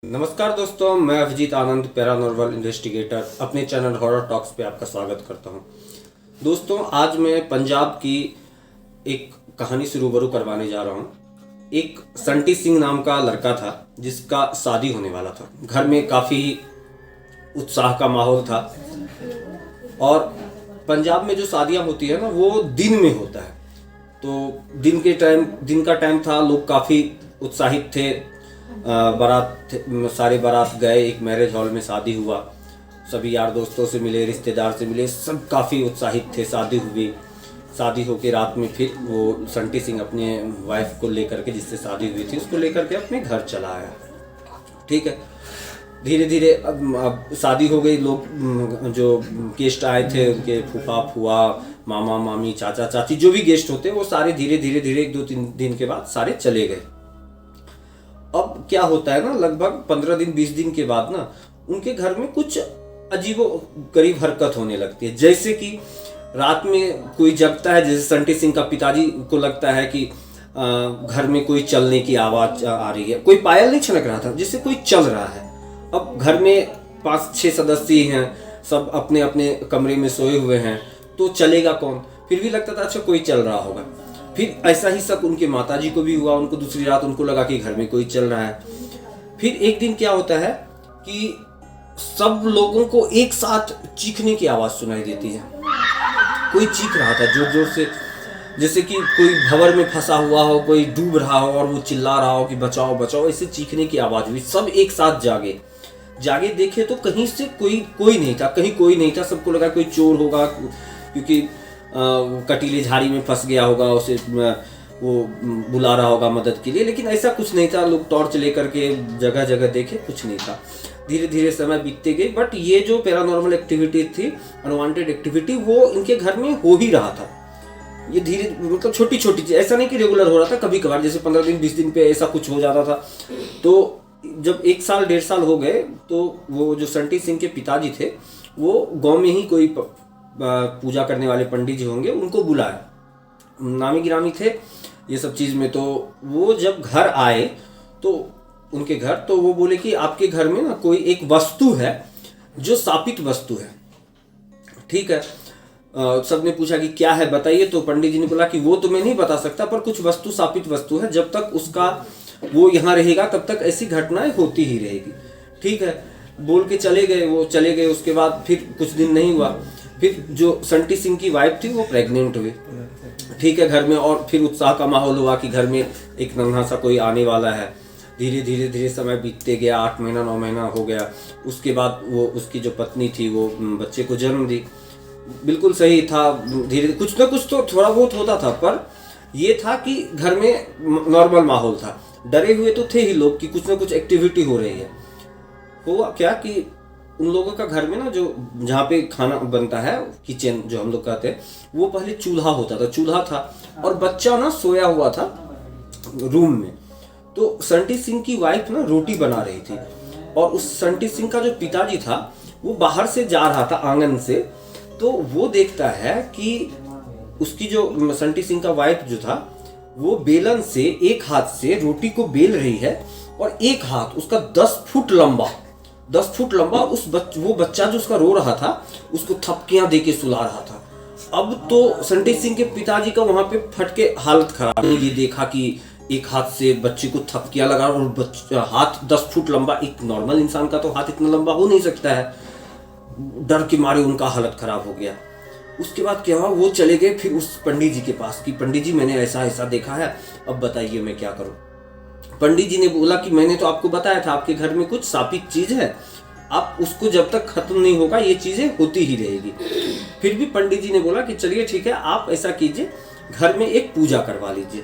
नमस्कार दोस्तों, मैं अभिजीत आनंद पैरानॉर्मल इन्वेस्टिगेटर अपने चैनल हॉरर टॉक्स पे आपका स्वागत करता हूं। दोस्तों, आज मैं पंजाब की एक कहानी से रूबरू करवाने जा रहा हूं। एक संटी सिंह नाम का लड़का था जिसका शादी होने वाला था। घर में काफ़ी उत्साह का माहौल था और पंजाब में जो शादियां होती है ना, वो दिन में होता है। तो दिन का टाइम था, लोग काफ़ी उत्साहित थे। सारे बारात गए, एक मैरिज हॉल में शादी हुआ। सभी यार दोस्तों से मिले, रिश्तेदार से मिले, सब काफ़ी उत्साहित थे। शादी हुई। शादी होकर रात में फिर वो संटी सिंह अपने वाइफ को लेकर के, जिससे शादी हुई थी, उसको लेकर के अपने घर चला आया। ठीक है, धीरे धीरे अब शादी हो गई। लोग जो गेस्ट आए थे, उनके फूफा फुआ, मामा मामी, चाचा चाची, जो भी गेस्ट होते वो सारे धीरे धीरे धीरे 1-2-3 दिन के बाद सारे चले गए। अब क्या होता है ना, लगभग 15 दिन 20 दिन के बाद ना उनके घर में कुछ अजीबो गरीब हरकत होने लगती है। जैसे कि रात में कोई जगता है, जैसे संटी सिंह का पिताजी को लगता है कि घर में कोई चलने की आवाज आ रही है। कोई पायल नहीं छनक रहा था, जिससे कोई चल रहा है। अब घर में 5-6 सदस्य हैं, सब अपने अपने कमरे में सोए हुए हैं, तो चलेगा कौन। फिर भी लगता था अच्छा कोई चल रहा होगा। फिर ऐसा ही शक उनके माताजी को भी हुआ। उनको दूसरी रात उनको लगा कि घर में कोई चल रहा है। फिर एक दिन क्या होता है कि सब लोगों को एक साथ चीखने की आवाज सुनाई देती है। कोई चीख रहा था जोर जोर से, जैसे कि कोई भंवर में फंसा हुआ हो, कोई डूब रहा हो और वो चिल्ला रहा हो कि बचाओ बचाओ। ऐसे चीखने की आवाज हुई। सब एक साथ जागे देखे तो कहीं से कोई नहीं था, कहीं कोई नहीं था। सबको लगा कोई चोर होगा, क्योंकि कटीले झाड़ी में फंस गया होगा, उसे वो बुला रहा होगा मदद के लिए। लेकिन ऐसा कुछ नहीं था। लोग टॉर्च लेकर के जगह जगह देखे, कुछ नहीं था। धीरे धीरे समय बीतते गए, बट ये जो पैरानॉर्मल एक्टिविटी थी, अनवांटेड एक्टिविटी, वो इनके घर में हो ही रहा था। ये धीरे मतलब छोटी छोटी चीज, ऐसा नहीं कि रेगुलर हो रहा था, कभी कभार जैसे 15 दिन 20 दिन पे ऐसा कुछ हो जाता था। तो जब 1 साल 1.5 साल हो गए, तो वो जो संटी सिंह के पिताजी थे, वो गांव में ही कोई पूजा करने वाले पंडित जी होंगे, उनको बुलाया। नामी गिरामी थे ये सब चीज़ में। तो वो जब घर आए तो उनके घर, तो वो बोले कि आपके घर में ना कोई एक वस्तु है जो शापित वस्तु है। ठीक है, सबने पूछा कि क्या है बताइए। तो पंडित जी ने बोला कि वो तो मैं नहीं बता सकता, पर कुछ वस्तु शापित वस्तु है। जब तक उसका वो यहाँ रहेगा तब तक ऐसी घटनाएं होती ही रहेगी। ठीक है, बोल के चले गए। वो चले गए। उसके बाद फिर कुछ दिन नहीं हुआ, फिर जो संटी सिंह की वाइफ थी वो प्रेग्नेंट हुई। ठीक है, घर में और फिर उत्साह का माहौल हुआ कि घर में एक नन्हा सा कोई आने वाला है। धीरे धीरे धीरे समय बीतते गया। 8 महीना 9 महीना हो गया। उसके बाद वो उसकी जो पत्नी थी वो बच्चे को जन्म दी। बिल्कुल सही था। धीरे कुछ ना कुछ तो थोड़ा बहुत होता था, पर ये था कि घर में नॉर्मल माहौल था। डरे हुए तो थे ही लोग कि कुछ ना कुछ एक्टिविटी हो रही है। हुआ क्या कि उन लोगों का घर में ना, जो जहाँ पे खाना बनता है, किचन जो हम लोग कहते हैं, वो पहले चूल्हा था और बच्चा ना सोया हुआ था रूम में। तो संटी सिंह की वाइफ ना रोटी बना रही थी और उस संटी सिंह का जो पिताजी था वो बाहर से जा रहा था आंगन से। तो वो देखता है कि उसकी जो संटी सिंह का वाइफ जो था, वो बेलन से एक हाथ से रोटी को बेल रही है और एक हाथ उसका 10 फुट लंबा वो बच्चा जो उसका रो रहा था, उसको थपकियां देके सुला रहा था। अब तो संटी सिंह के पिताजी का वहां पे फटके हालत खराब। ये देखा कि एक हाथ से बच्चे को थपकियां लगा और हाथ 10 फुट लंबा। एक नॉर्मल इंसान का तो हाथ इतना लंबा हो नहीं सकता है। डर के मारे उनका हालत खराब हो गया। उसके बाद क्या हुआ, वो चले गए फिर उस पंडित जी के पास कि पंडित जी मैंने ऐसा ऐसा देखा है, अब बताइए मैं क्या करूं। पंडित जी ने बोला कि मैंने तो आपको बताया था आपके घर में कुछ शापित चीज है, आप उसको जब तक खत्म नहीं होगा ये चीजें होती ही रहेगी। फिर भी पंडित जी ने बोला कि चलिए ठीक है, आप ऐसा कीजिए, घर में एक पूजा करवा लीजिए।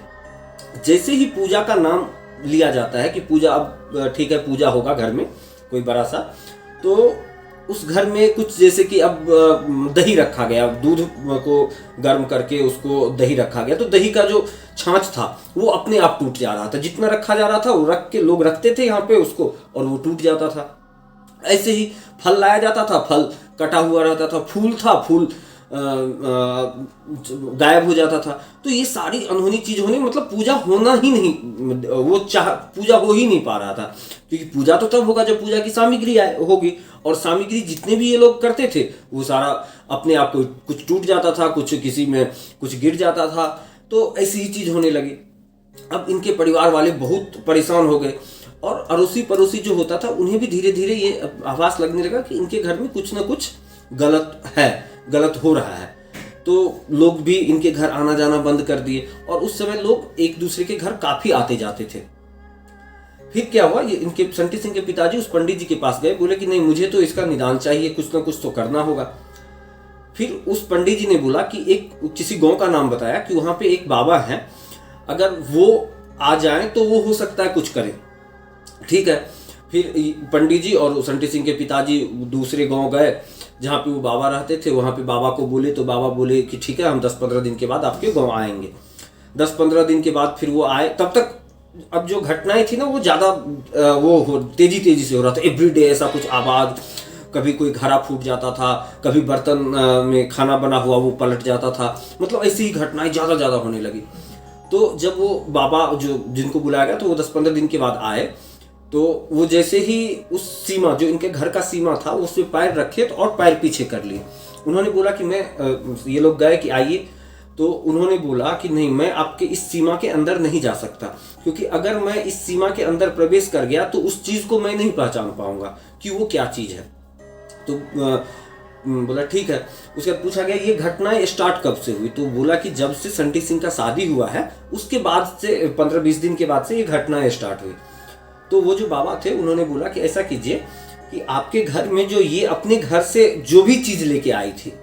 जैसे ही पूजा का नाम लिया जाता है कि पूजा, अब ठीक है पूजा होगा घर में कोई बड़ा सा, तो उस घर में कुछ जैसे कि अब दही रखा गया, दूध को गर्म करके उसको दही रखा गया। तो दही का जो छाछ था वो अपने आप टूट जा रहा था। जितना रखा जा रहा था वो रख के लोग रखते थे यहाँ पे उसको, और वो टूट जाता था। ऐसे ही फल लाया जाता था, फल कटा हुआ रहता था। फूल था, फूल गायब हो जाता था। तो ये सारी अनहोनी चीज होनी, मतलब पूजा होना ही नहीं, पूजा हो ही नहीं पा रहा था, क्योंकि पूजा तो तब होगा जब पूजा की सामग्री होगी, और सामग्री जितने भी ये लोग करते थे वो सारा अपने आप को, कुछ टूट जाता था, कुछ किसी में कुछ गिर जाता था, तो ऐसी ही चीज होने लगी। अब इनके परिवार वाले बहुत परेशान हो गए, और अड़ोसी पड़ोसी जो होता था उन्हें भी धीरे धीरे ये आभास लगने लगा कि इनके घर में कुछ ना कुछ गलत है, गलत हो रहा है। तो लोग भी इनके घर आना जाना बंद कर दिए, और उस समय लोग एक दूसरे के घर काफी आते जाते थे। फिर क्या हुआ, ये इनके संटी सिंह के पिताजी उस पंडित जी के पास गए, बोले कि नहीं मुझे तो इसका निदान चाहिए, कुछ ना कुछ तो करना होगा। फिर उस पंडित जी ने बोला कि एक किसी गांव का नाम बताया कि वहां पे एक बाबा है, अगर वो आ जाएं तो वो हो सकता है कुछ करें। ठीक है, फिर पंडित जी और संटी सिंह के पिताजी दूसरे गांव गए जहाँ पे वो बाबा रहते थे, वहां पे बाबा को बोले, तो बाबा बोले कि ठीक है हम 10-15 दिन के बाद आपके गांव आएंगे। 10-15 दिन के बाद फिर वो आए। तब तक अब जो घटनाएं थी ना वो ज्यादा वो तेजी से हो रहा था, एवरीडे ऐसा कुछ आवाज, कभी कोई घड़ा फूट जाता था, कभी बर्तन में खाना बना हुआ वो पलट जाता था, मतलब ऐसी ही घटनाएं ज्यादा होने लगी। तो जब वो बाबा जो जिनको बुलाया गया तो वो 10-15 दिन के बाद आए, तो वो जैसे ही उस सीमा जो इनके घर का सीमा था उसमें पैर रखे तो और पैर पीछे कर लिए। उन्होंने बोला कि मैं ये लोग गए कि आइए, तो उन्होंने बोला कि नहीं मैं आपके इस सीमा के अंदर नहीं जा सकता, क्योंकि अगर मैं इस सीमा के अंदर प्रवेश कर गया तो उस चीज को मैं नहीं पहचान पाऊंगा कि वो क्या चीज है। तो बोला ठीक है। उसके बाद पूछा गया ये घटनाएं स्टार्ट कब से हुई, तो बोला कि जब से संटी सिंह का शादी हुआ है उसके बाद से 15-20 दिन के बाद से ये घटनाएं स्टार्ट हुई। तो वो जो बाबा थे उन्होंने बोला कि ऐसा कीजिए कि आपके घर में जो ये अपने घर से जो भी चीज लेके आई थी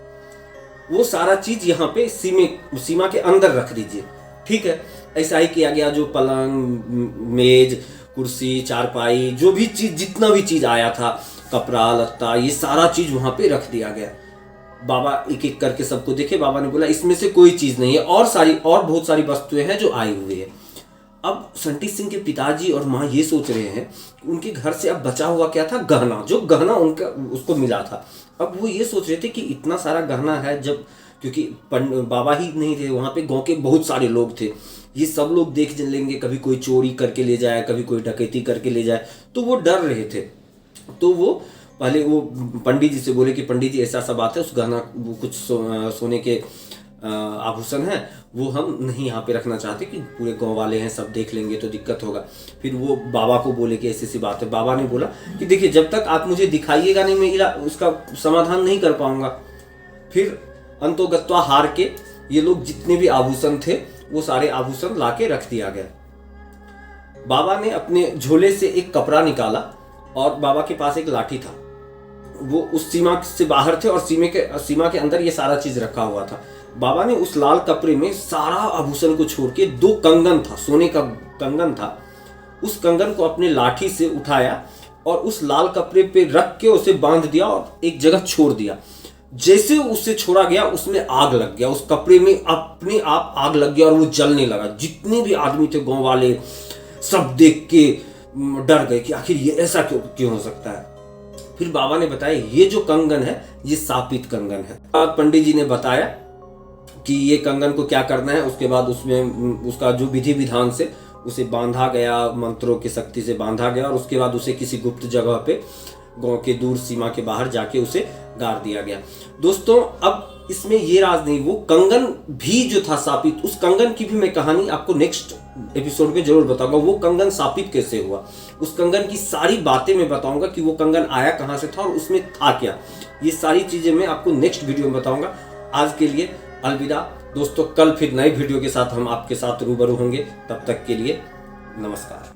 वो सारा चीज यहाँ पे सीमा के अंदर रख दीजिए। ठीक है, ऐसा ही किया गया। जो पलंग, मेज, कुर्सी, चारपाई, जो भी चीज, जितना भी चीज आया था, कपड़ा लत्ता, ये सारा चीज वहां पे रख दिया गया। बाबा एक एक करके सबको देखे, बाबा ने बोला इसमें से कोई चीज नहीं है, और बहुत सारी वस्तुएं हैं जो आई हुई है। अब संटी सिंह के पिताजी और माँ ये सोच रहे हैं कि उनके घर से अब बचा हुआ क्या था, गहना, जो गहना उनका उसको मिला था। अब वो ये सोच रहे थे कि इतना सारा गहना है, जब क्योंकि बाबा ही नहीं थे वहां पे, गांव के बहुत सारे लोग थे, ये सब लोग देख लेंगे, कभी कोई चोरी करके ले जाए, कभी कोई डकैती करके ले जाए, तो वो डर रहे थे। तो वो पहले वो पंडित जी से बोले कि पंडित जी ऐसा सब बात है, उस गहना कुछ सोने के आभूषण है वो हम नहीं यहाँ पे रखना चाहते कि पूरे गांव वाले हैं सब देख लेंगे तो दिक्कत होगा। फिर वो बाबा को बोले कि ऐसी सी बात है। बाबा ने बोला कि देखिए जब तक आप मुझे दिखाइएगा नहीं मैं उसका समाधान नहीं कर पाऊंगा। फिर अंतोगत्वा हार के ये लोग जितने भी आभूषण थे वो सारे आभूषण लाके रख दिया गया। बाबा ने अपने झोले से एक कपड़ा निकाला और बाबा के पास एक लाठी था, वो उस सीमा से बाहर थे और सीमा के अंदर ये सारा चीज रखा हुआ था। बाबा ने उस लाल कपड़े में सारा आभूषण को छोड़ के 2 कंगन था, सोने का कंगन था, उस कंगन को अपने लाठी से उठाया और उस लाल कपड़े पे रख के उसे बांध दिया और एक जगह छोड़ दिया। जैसे उसे छोड़ा गया उसमें आग लग गया, उस कपड़े में अपने आप आग लग गया और वो जलने लगा। जितने भी आदमी थे गांव वाले सब देख के डर गए कि आखिर ये ऐसा क्यों हो सकता है। फिर बाबा ने बताया ये जो कंगन है ये शापित कंगन है। पंडित जी ने बताया कि ये कंगन को क्या करना है। उसके बाद उसमें उसका जो विधि विधान से उसे बांधा गया, मंत्रों की शक्ति से बांधा गया और उसके बाद उसे किसी गुप्त जगह पे गांव के दूर सीमा के बाहर जाके उसे गाड़ दिया गया। दोस्तों अब इसमें ये राज नहीं, वो कंगन भी जो था शापित, उस कंगन की भी मैं कहानी आपको नेक्स्ट एपिसोड में जरूर बताऊंगा। वो कंगन शापित कैसे हुआ, उस कंगन की सारी बातें मैं बताऊंगा कि वो कंगन आया कहां से था और उसमें था क्या। ये सारी चीजें मैं आपको नेक्स्ट वीडियो में बताऊंगा। आज के लिए अलविदा दोस्तों, कल फिर नए वीडियो के साथ हम आपके साथ रूबरू होंगे। तब तक के लिए नमस्कार।